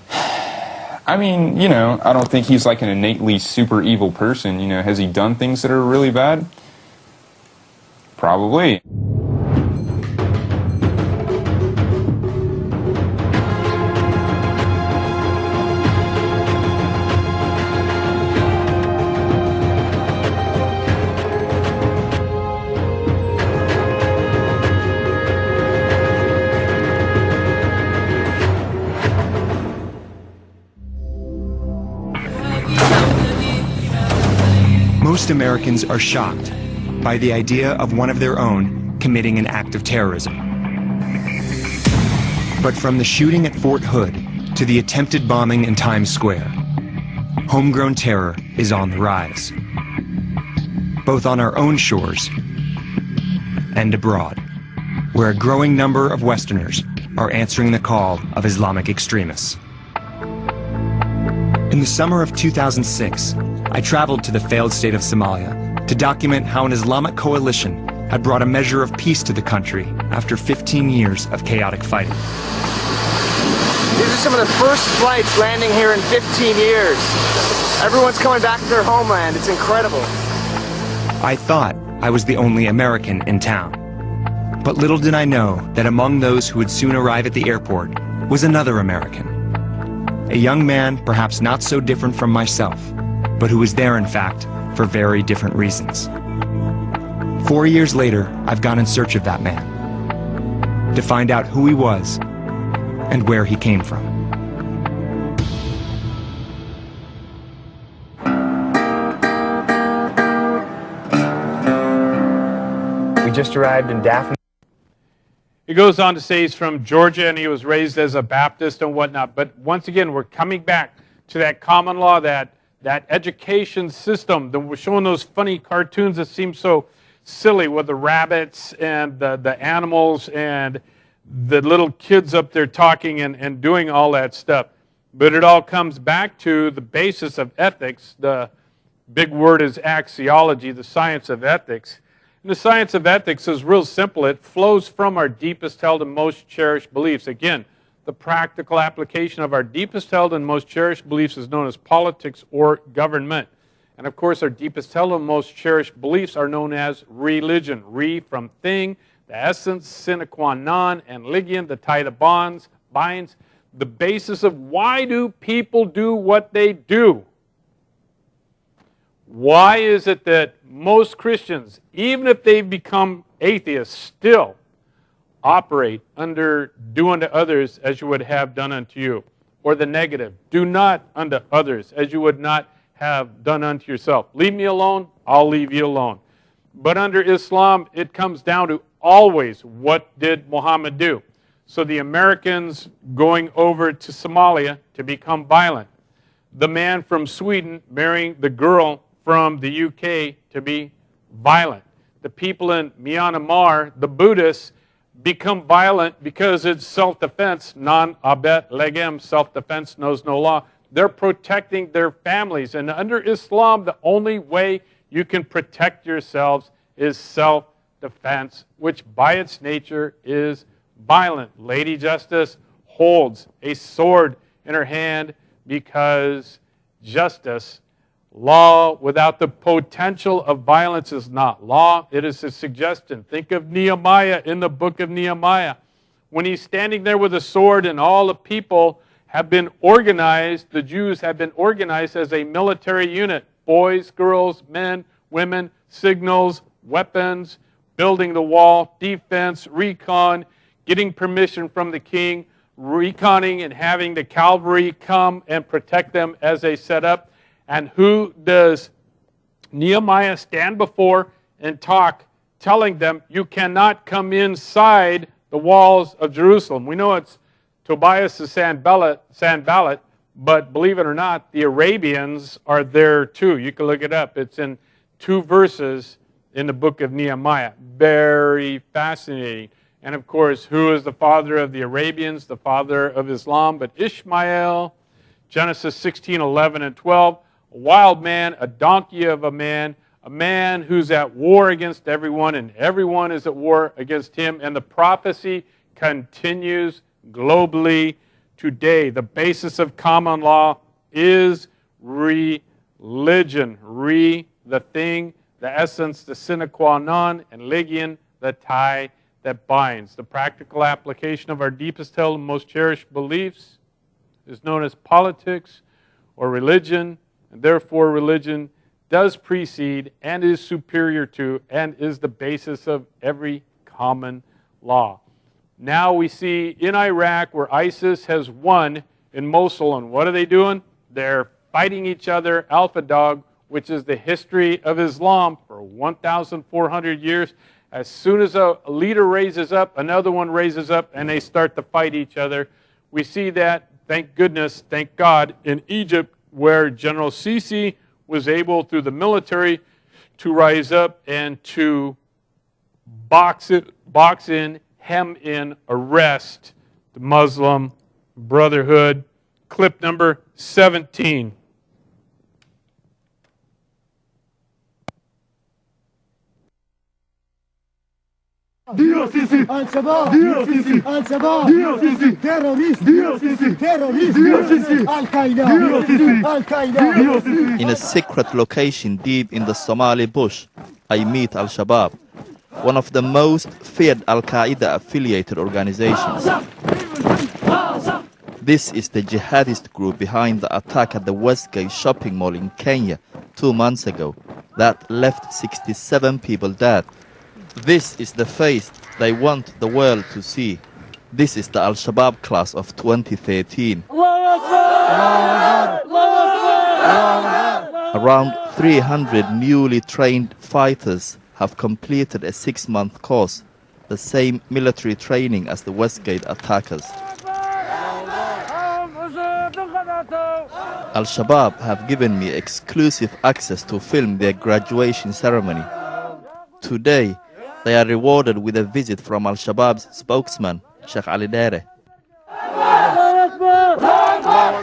I mean, you know, I don't think he's like an innately super evil person. You know, has he done things that are really bad? Probably. Most Americans are shocked by the idea of one of their own committing an act of terrorism. But from the shooting at Fort Hood to the attempted bombing in Times Square, homegrown terror is on the rise, both on our own shores and abroad, where a growing number of Westerners are answering the call of Islamic extremists. In the summer of 2006, I traveled to the failed state of Somalia to document how an Islamic coalition had brought a measure of peace to the country after 15 years of chaotic fighting. These are some of the first flights landing here in 15 years. Everyone's coming back to their homeland. It's incredible. I thought I was the only American in town. But little did I know that among those who would soon arrive at the airport was another American. A young man perhaps not so different from myself, but who was there, in fact, for very different reasons. 4 years later, I've gone in search of that man, to find out who he was and where he came from. We just arrived in Daphne. He goes on to say he's from Georgia and he was raised as a Baptist and whatnot. But once again, we're coming back to that common law, that education system. We're showing those funny cartoons that seem so silly with the rabbits and the animals and the little kids up there talking and doing all that stuff. But it all comes back to the basis of ethics. The big word is axiology, the science of ethics. And the science of ethics is real simple. It flows from our deepest held and most cherished beliefs. Again, the practical application of our deepest held and most cherished beliefs is known as politics or government. And of course, our deepest held and most cherished beliefs are known as religion. Re from thing, the essence, sine qua non, and ligion, the tie that binds, the basis of why do people do what they do. Why is it that most Christians, even if they've become atheists, still operate under do unto others as you would have done unto you? Or the negative, do not unto others as you would not have done unto yourself. Leave me alone, I'll leave you alone. But under Islam, it comes down to always what did Muhammad do? So the Americans going over to Somalia to become violent. The man from Sweden marrying the girl from the UK to be violent. The people in Myanmar, the Buddhists, become violent because it's self-defense, non-abet legem, self-defense knows no law. They're protecting their families. And under Islam, the only way you can protect yourselves is self-defense, which by its nature is violent. Lady Justice holds a sword in her hand because justice, law without the potential of violence is not law. It is a suggestion. Think of Nehemiah in the book of Nehemiah. When he's standing there with a sword and all the people have been organized, the Jews have been organized as a military unit. Boys, girls, men, women, signals, weapons, building the wall, defense, recon, getting permission from the king, reconning and having the cavalry come and protect them as they set up. And who does Nehemiah stand before and talk, telling them, you cannot come inside the walls of Jerusalem? We know it's Tobias and Sanballat, but believe it or not, the Arabians are there too. You can look it up. It's in 2 verses in the book of Nehemiah. Very fascinating. And of course, who is the father of the Arabians, the father of Islam, but Ishmael? Genesis 16, 11, and 12. A wild man, a donkey of a man who's at war against everyone, and everyone is at war against him. And the prophecy continues globally today. The basis of common law is religion. The thing, the essence, the sine qua non, and legion, the tie that binds. The practical application of our deepest held and most cherished beliefs is known as politics or religion, and therefore religion does precede and is superior to and is the basis of every common law. Now we see in Iraq where ISIS has won in Mosul, and what are they doing? They're fighting each other, Alpha Dog, which is the history of Islam for 1,400 years. As soon as a leader raises up, another one raises up, and they start to fight each other. We see that, thank goodness, thank God, in Egypt, where General Sisi was able, through the military, to rise up and to box in, hem in, arrest the Muslim Brotherhood. Clip number 17. Dios Sisi, Al-Shabaab, Dios Sisi, Al-Shabaab, Dios Sisi, terrorist, Dios Sisi, terrorist, Dios Sisi, Al-Qaeda, Dios Sisi, Al-Qaeda, Dios Sisi. In a secret location deep in the Somali bush, I meet Al-Shabaab, one of the most feared Al-Qaeda affiliated organizations. This is the jihadist group behind the attack at the Westgate shopping mall in Kenya 2 months ago that left 67 people dead. This is the face they want the world to see. This is the Al-Shabaab class of 2013. Around 300 newly trained fighters have completed a 6-month course, the same military training as the Westgate attackers. Al-Shabaab have given me exclusive access to film their graduation ceremony. Today, they are rewarded with a visit from Al-Shabaab's spokesman, Sheikh Ali Dere.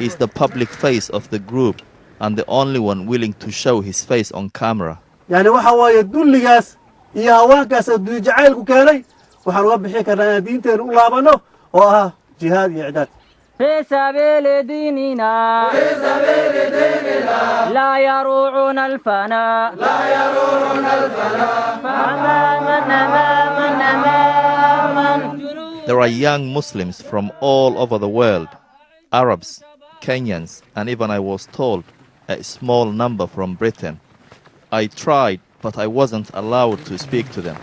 He is the public face of the group and the only one willing to show his face on camera. يعني waxa waaye dulligaas iyo haweenkaas adduun jacaylku keenay waxaan uga bixi karnaa diinteena u laabano oo ah jihaad iyo icdaad. في سبيل ديننا لا يروعون الفنا There are young Muslims from all over the world, Arabs, Kenyans, and even I was told a small number from Britain. I tried, but I wasn't allowed to speak to them.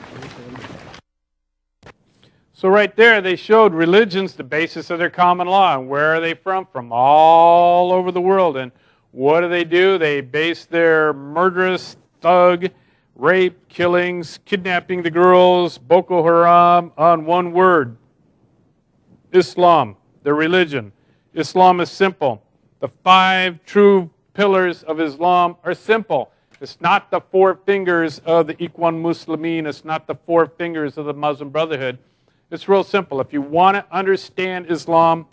So right there, they showed religion's the basis of their common law. And where are they from? From all over the world. And what do? They base their murderous, thug, rape, killings, kidnapping the girls, Boko Haram, on one word: Islam, their religion. Islam is simple. The 5 true pillars of Islam are simple. It's not the 4 fingers of the Ikhwan Muslimin. It's not the 4 fingers of the Muslim Brotherhood. It's real simple. If you want to understand Islam,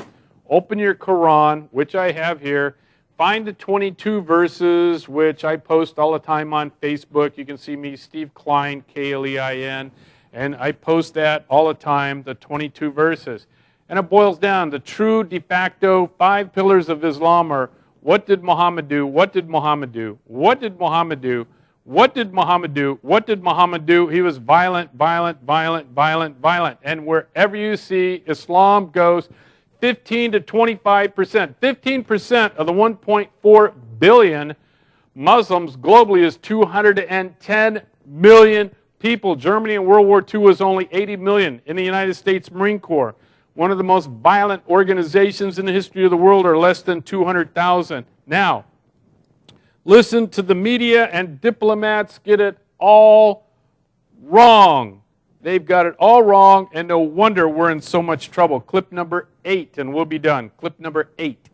open your Quran, which I have here. Find the 22 verses, which I post all the time on Facebook. You can see me, Steve Klein, Klein, and I post that all the time, the 22 verses. And it boils down, the true de facto 5 pillars of Islam are: what did Muhammad do? What did Muhammad do? What did Muhammad do? What did Muhammad do? What did Muhammad do? He was violent, violent, violent, violent, violent. And wherever you see Islam goes, 15 to 25%. 15% of the 1.4 billion Muslims globally is 210 million people. Germany in World War II was only 80 million. In the United States Marine Corps, one of the most violent organizations in the history of the world, are less than 200,000. Now, listen to the media, and diplomats get it all wrong. They've got it all wrong, and no wonder we're in so much trouble. Clip number 8, and we'll be done. Clip number 8.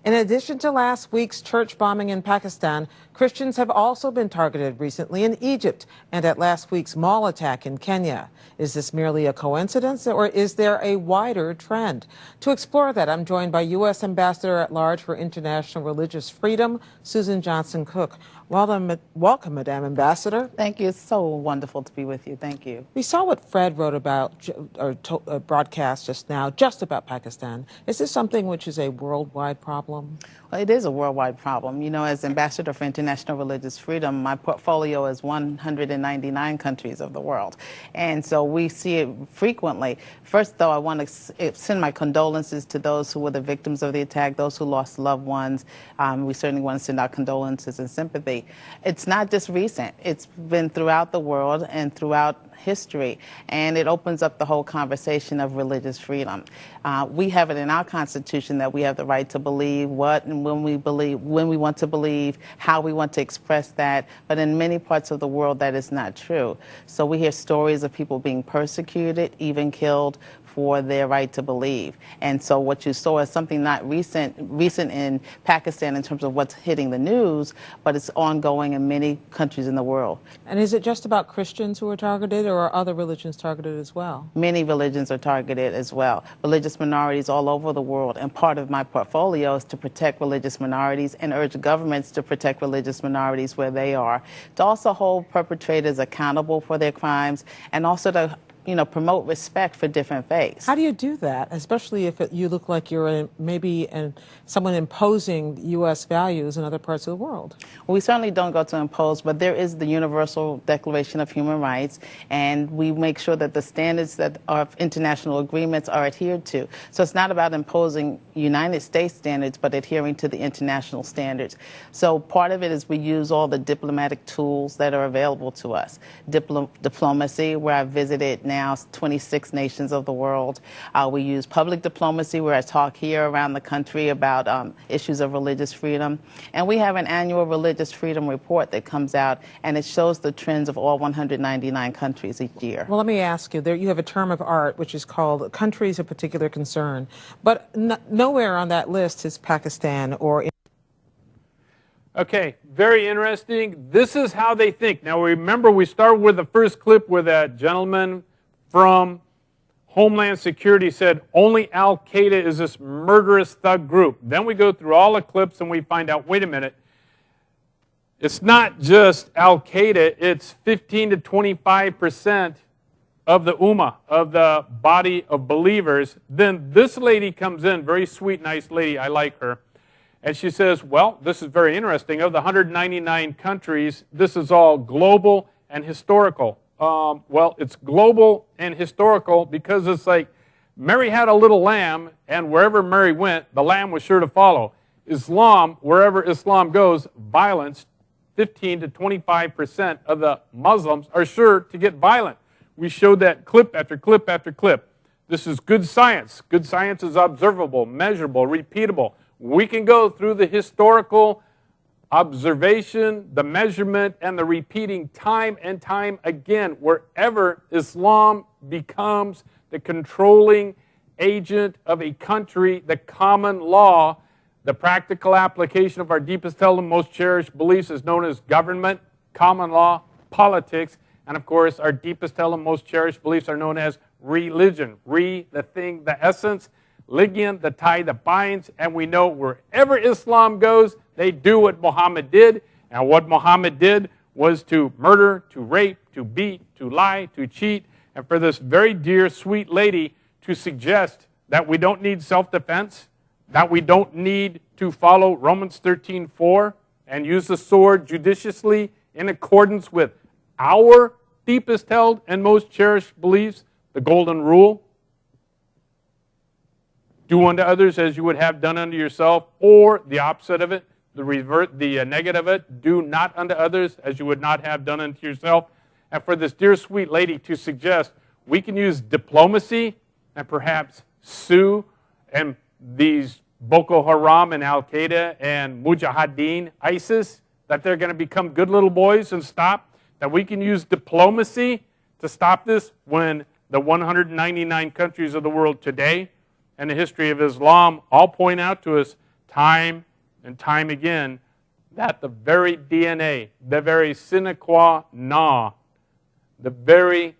In addition to last week's church bombing in Pakistan, Christians have also been targeted recently in Egypt and at last week's mall attack in Kenya. Is this merely a coincidence, or is there a wider trend? To explore that, I'm joined by U.S. Ambassador at Large for International Religious Freedom, Susan Johnson-Cook. Welcome, Madam Ambassador. Thank you. It's so wonderful to be with you. Thank you. We saw what Fred wrote about, or broadcast just now, just about Pakistan. Is this something which is a worldwide problem? Well, it is a worldwide problem. You know, as Ambassador for International Religious Freedom, my portfolio is 199 countries of the world. And so we see it frequently. First, though, I want to send my condolences to those who were the victims of the attack, those who lost loved ones. We certainly want to send our condolences and sympathy. It's not just recent. It's been throughout the world and throughout history, and it opens up the whole conversation of religious freedom. We have it in our Constitution that we have the right to believe what and when we want to believe, how we want to express that, but in many parts of the world that is not true. So we hear stories of people being persecuted, even killed, for their right to believe. And so what you saw is something not recent in Pakistan in terms of what's hitting the news, but it's ongoing in many countries in the world. And is it just about Christians who are targeted, or are other religions targeted as well? Many religions are targeted as well. Religious minorities all over the world. And part of my portfolio is to protect religious minorities and urge governments to protect religious minorities where they are, to also hold perpetrators accountable for their crimes, and also to promote respect for different faiths. How do you do that, especially if you look like you're someone imposing U.S. values in other parts of the world? Well, we certainly don't go to impose, but there is the Universal Declaration of Human Rights, and we make sure that the standards that are international agreements are adhered to. So it's not about imposing United States standards, but adhering to the international standards. So part of it is we use all the diplomatic tools that are available to us. Diplomacy, where I visited now 26 nations of the world. We use public diplomacy, where I talk here around the country about issues of religious freedom. And we have an annual religious freedom report that comes out, and it shows the trends of all 199 countries each year. Well, let me ask you, you have a term of art which is called countries of particular concern, but nowhere on that list is Pakistan or... Okay, very interesting. This is how they think. Now remember, we started with the first clip where that gentleman from Homeland Security said only Al-Qaeda is this murderous thug group. Then we go through all the clips and we find out, wait a minute, it's not just Al-Qaeda, it's 15 to 25% of the Ummah, of the body of believers. Then this lady comes in, very sweet, nice lady, I like her, and she says, well, this is very interesting. Of the 199 countries, this is all global and historical. Well, it's global and historical because it's like Mary had a little lamb, and wherever Mary went, the lamb was sure to follow. Islam, wherever Islam goes, violence, 15 to 25% of the Muslims are sure to get violent. We showed that clip after clip after clip. This is good science. Good science is observable, measurable, repeatable. We can go through the historical observation, the measurement, and the repeating time and time again. Wherever Islam becomes the controlling agent of a country, the common law, the practical application of our deepest held and most cherished beliefs is known as government, common law, politics, and of course our deepest held and most cherished beliefs are known as religion. The thing, the essence, ligion, the tie that binds, and we know wherever Islam goes, they do what Muhammad did, and what Muhammad did was to murder, to rape, to beat, to lie, to cheat, and for this very dear, sweet lady to suggest that we don't need self-defense, that we don't need to follow Romans 13:4 and use the sword judiciously in accordance with our deepest held and most cherished beliefs, the golden rule. Do unto others as you would have done unto yourself, or the opposite of it, the negative of it. Do not unto others as you would not have done unto yourself. And for this dear sweet lady to suggest we can use diplomacy and perhaps sue and these Boko Haram and Al-Qaeda and Mujahideen, ISIS, that they're going to become good little boys and stop, that we can use diplomacy to stop this when the 199 countries of the world today and the history of Islam all point out to us time and time again that the very DNA, the very sine qua non, the very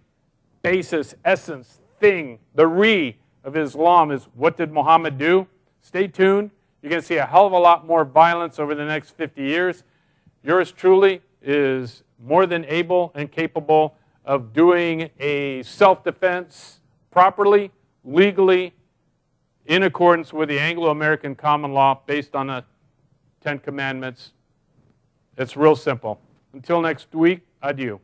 basis, essence, thing, the of Islam is what did Muhammad do? Stay tuned. You're going to see a hell of a lot more violence over the next 50 years. Yours truly is more than able and capable of doing a self-defense properly, legally, in accordance with the Anglo-American common law based on the 10 Commandments. It's real simple. Until next week, adieu.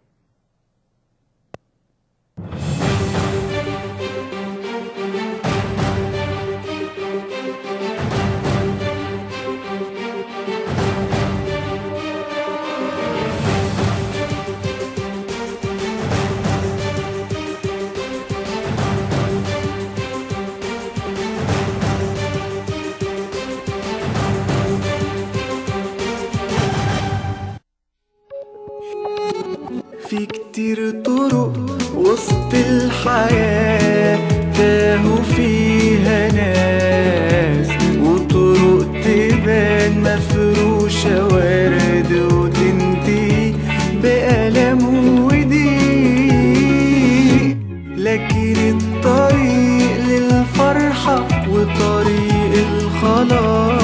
في كتير طرق وسط الحياة تاهوا فيها ناس وطرق تبان مفروشة ورد وتنتهي بألم وضيق لكن الطريق للفرحة وطريق الخلاص